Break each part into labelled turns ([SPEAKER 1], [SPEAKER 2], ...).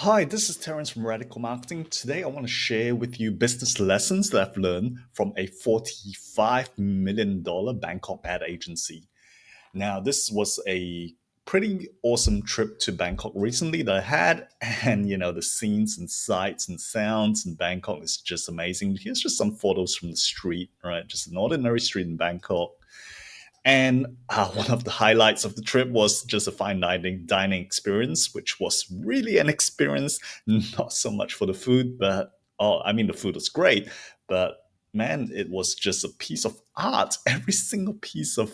[SPEAKER 1] Hi, this is Terence from Radical Marketing. Today, I want to share with you business lessons that I've learned from a $45 million Bangkok ad agency. Now, this was a pretty awesome trip to Bangkok recently that I had, and the scenes and sights and sounds in Bangkok is just amazing. Here's just some photos from the street, right? Just an ordinary street in Bangkok. And one of the highlights of the trip was just a fine dining experience, which was really an experience, not so much for the food, but I mean, the food was great, but man, it was just a piece of art. Every single piece of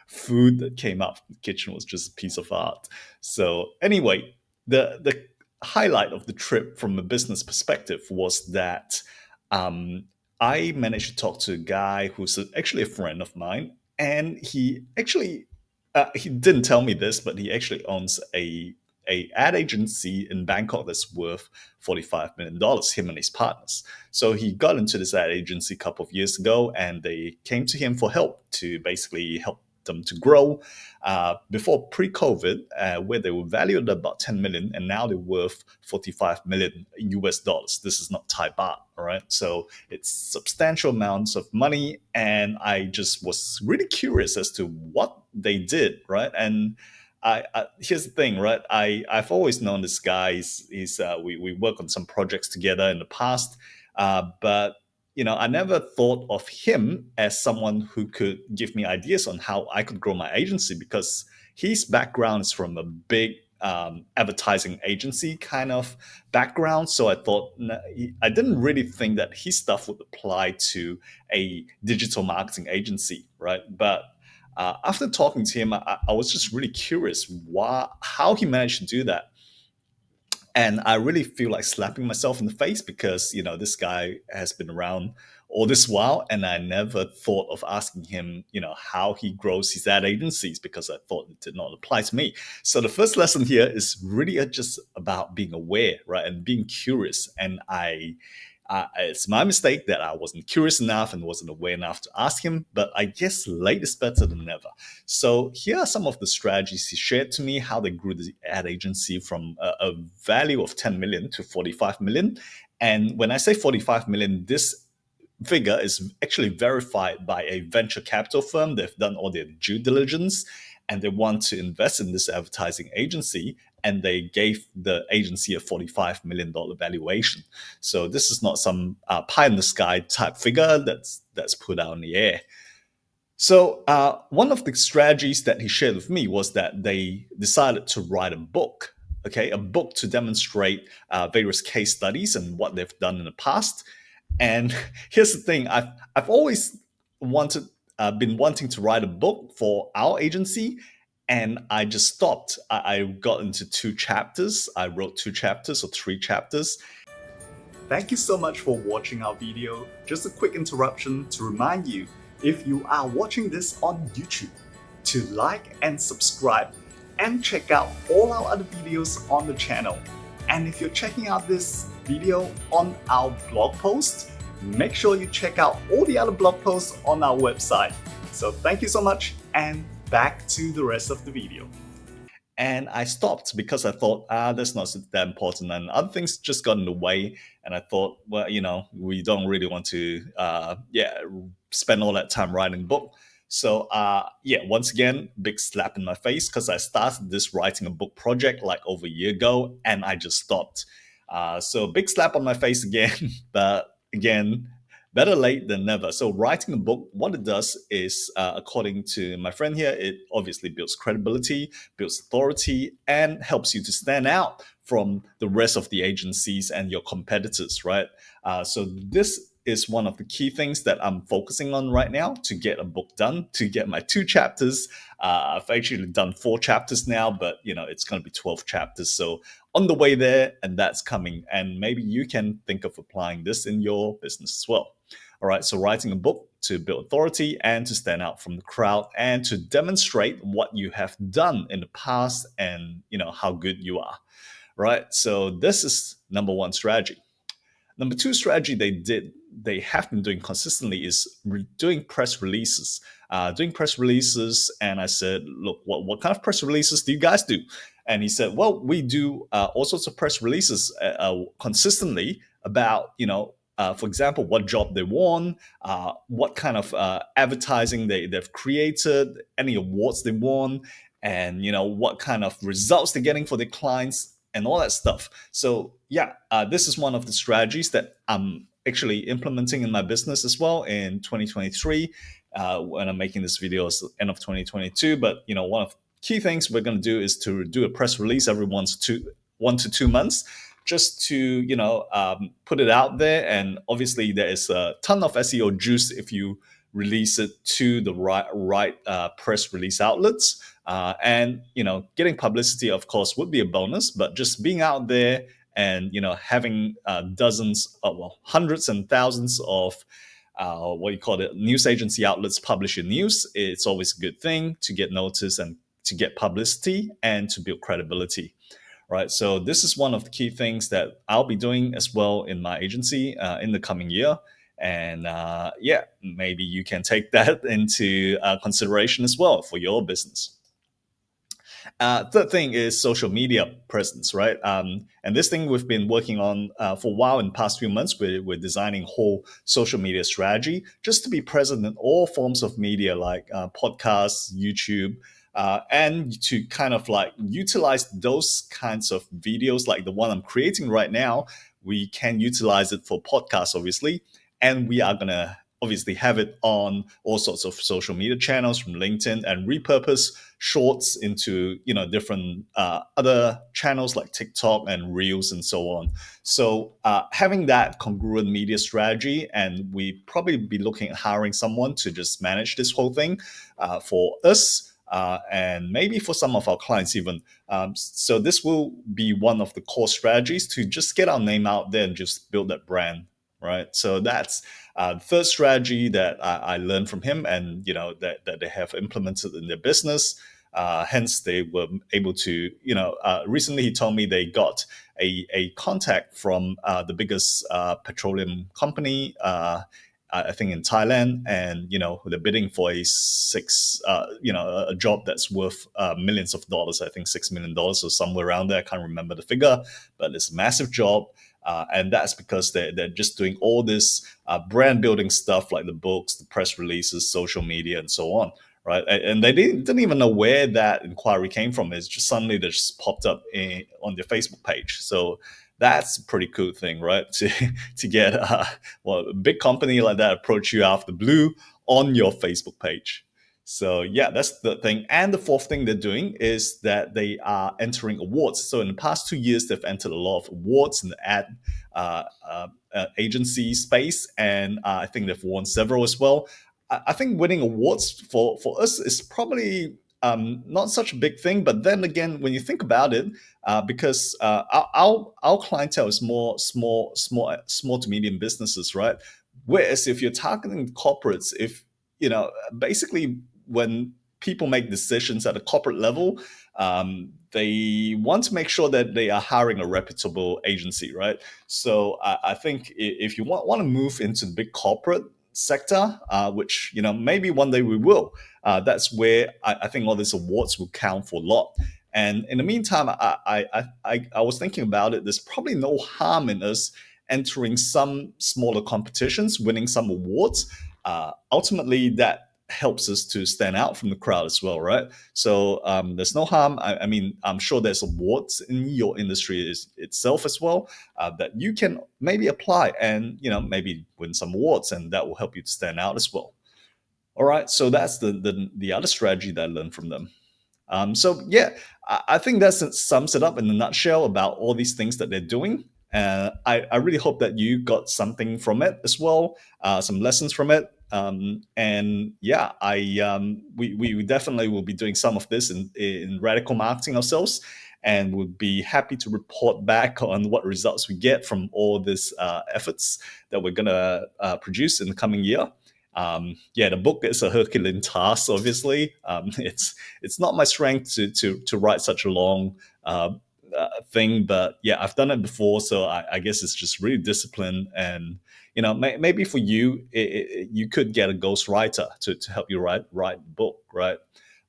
[SPEAKER 1] food that came out from the kitchen was just a piece of art. So, anyway, the highlight of the trip from a business perspective was that um, I managed to talk to a guy who's actually a friend of mine, and he didn't tell me this, but he actually owns a ad agency in Bangkok that's worth $45 million, him and his partners. So he got into this ad agency a couple of years ago, and they came to him for help to basically help them to grow. Before pre-COVID, where they were valued at about 10 million, and now they're worth 45 million US dollars. This is not Thai Baht, all right? So it's substantial amounts of money, and I just was really curious as to what they did, right? And here's the thing, right? I've always known this guy. We work on some projects together in the past, but I never thought of him as someone who could give me ideas on how I could grow my agency, because his background is from a big advertising agency kind of background. So I thought, I didn't really think that his stuff would apply to a digital marketing agency, right? But after talking to him, I was just really curious how he managed to do that. And I really feel like slapping myself in the face, because this guy has been around all this while, and I never thought of asking him how he grows his ad agencies, because I thought it did not apply to me. So the first lesson here is really just about being aware, right, and being curious. And it's my mistake that I wasn't curious enough and wasn't aware enough to ask him, but I guess late is better than never. So here are some of the strategies he shared to me, how they grew the ad agency from a value of 10 million to 45 million. And when I say 45 million, this figure is actually verified by a venture capital firm. They've done all their due diligence, and they want to invest in this advertising agency, and they gave the agency a $45 million valuation. So this is not some pie in the sky type figure that's put out in the air. So one of the strategies that he shared with me was that they decided to write a book, okay, a book to demonstrate various case studies and what they've done in the past. And here's the thing: I've always been wanting to write a book for our agency, and I just stopped. I got into 2 chapters. I wrote 2 chapters or 3 chapters. Thank you so much for watching our video. Just a quick interruption to remind you, if you are watching this on YouTube, to like and subscribe and check out all our other videos on the channel. And if you're checking out this video on our blog post, make sure you check out all the other blog posts on our website. So thank you so much, and back to the rest of the video. And I stopped because I thought, that's not that important, and other things just got in the way. And I thought, well, we don't really want to, spend all that time writing a book. So, once again, big slap in my face, because I started this writing a book project like over a year ago, and I just stopped. So big slap on my face again, but again, better late than never. So writing a book, what it does is, according to my friend here, it obviously builds credibility, builds authority, and helps you to stand out from the rest of the agencies and your competitors, right? So this is one of the key things that I'm focusing on right now to get a book done, to get my 2 chapters. I've actually done 4 chapters now, but it's going to be 12 chapters. So on the way there, and that's coming. And maybe you can think of applying this in your business as well. All right, so writing a book to build authority and to stand out from the crowd and to demonstrate what you have done in the past and how good you are. Right, so this is number 1 strategy. Number 2 strategy they have been doing consistently is doing press releases. And I said, look, what kind of press releases do you guys do? And he said, well, we do all sorts of press releases consistently about, for example, what job they won, what kind of advertising they've created, any awards they won, and what kind of results they're getting for their clients and all that stuff. So yeah, this is one of the strategies that I'm actually implementing in my business as well in 2023. When I'm making this video, it's the end of 2022. But one of the key things we're going to do is to do a press release every 1 to 2 months, just to put it out there. And obviously, there is a ton of SEO juice if you release it to the right press release outlets. And getting publicity, of course, would be a bonus. But just being out there and having hundreds and thousands of what you call it, news agency outlets publish your news, it's always a good thing to get noticed and to get publicity and to build credibility. Right. So this is one of the key things that I'll be doing as well in my agency in the coming year. And yeah, maybe you can take that into consideration as well for your business. Third thing is social media presence, right? And this thing we've been working on for a while in the past few months. We're designing whole social media strategy just to be present in all forms of media like podcasts, YouTube, and to kind of like utilize those kinds of videos like the one I'm creating right now. We can utilize it for podcasts, obviously, and we are going to obviously have it on all sorts of social media channels from LinkedIn and repurpose shorts into different other channels like TikTok and Reels and so on. So having that congruent media strategy, and we probably be looking at hiring someone to just manage this whole thing for us. And maybe for some of our clients even. So this will be one of the core strategies to just get our name out there and just build that brand, right? So that's the third strategy that I learned from him, and that they have implemented in their business. Hence, they were able to, recently he told me they got a contact from the biggest petroleum company, I think in Thailand, and they're bidding for a job that's worth millions of dollars. I think $6 million or somewhere around there. I can't remember the figure, but it's a massive job. And that's because they're just doing all this brand building stuff like the books, the press releases, social media, and so on, right? And they didn't even know where that inquiry came from. It's just suddenly they just popped up on their Facebook page. So that's a pretty cool thing, right? To get a big company like that approach you out of the blue on your Facebook page. So yeah, that's the thing. And the fourth thing they're doing is that they are entering awards. So in the past 2 years, they've entered a lot of awards in the ad agency space, and I think they've won several as well. I think winning awards for us is probably not such a big thing. But then again, when you think about it, because our clientele is more small to medium businesses, right? Whereas if you're targeting corporates, if basically when people make decisions at a corporate level, they want to make sure that they are hiring a reputable agency, right? So I think if you want to move into the big corporate sector, which maybe one day we will, that's where I think all these awards will count for a lot. And in the meantime, I was thinking about it. There's probably no harm in us entering some smaller competitions, winning some awards. Ultimately, that helps us to stand out from the crowd as well, right? So there's no harm. I mean, I'm sure there's awards in your industry itself as well that you can maybe apply and maybe win some awards, and that will help you to stand out as well. All right, so that's the other strategy that I learned from them. So yeah, I think that sums it up in a nutshell about all these things that they're doing. I really hope that you got something from it as well, some lessons from it. And yeah, we definitely will be doing some of this in radical marketing ourselves, and would be happy to report back on what results we get from all these efforts that we're gonna produce in the coming year. Yeah, the book is a Herculean task. Obviously, it's not my strength to write such a long thing, but yeah, I've done it before, so I guess it's just really discipline. And maybe for you, you could get a ghostwriter to help you write the book, right?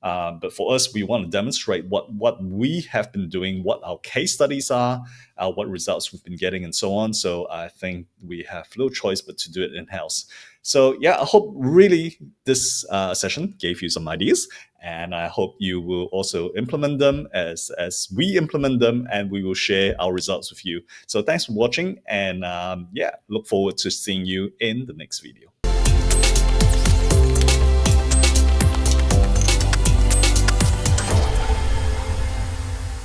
[SPEAKER 1] But for us, we want to demonstrate what we have been doing, what our case studies are, what results we've been getting, and so on. So I think we have no choice but to do it in house. So yeah, I hope really this session gave you some ideas, and I hope you will also implement them as we implement them, and we will share our results with you. So thanks for watching, and yeah, look forward to seeing you in the next video.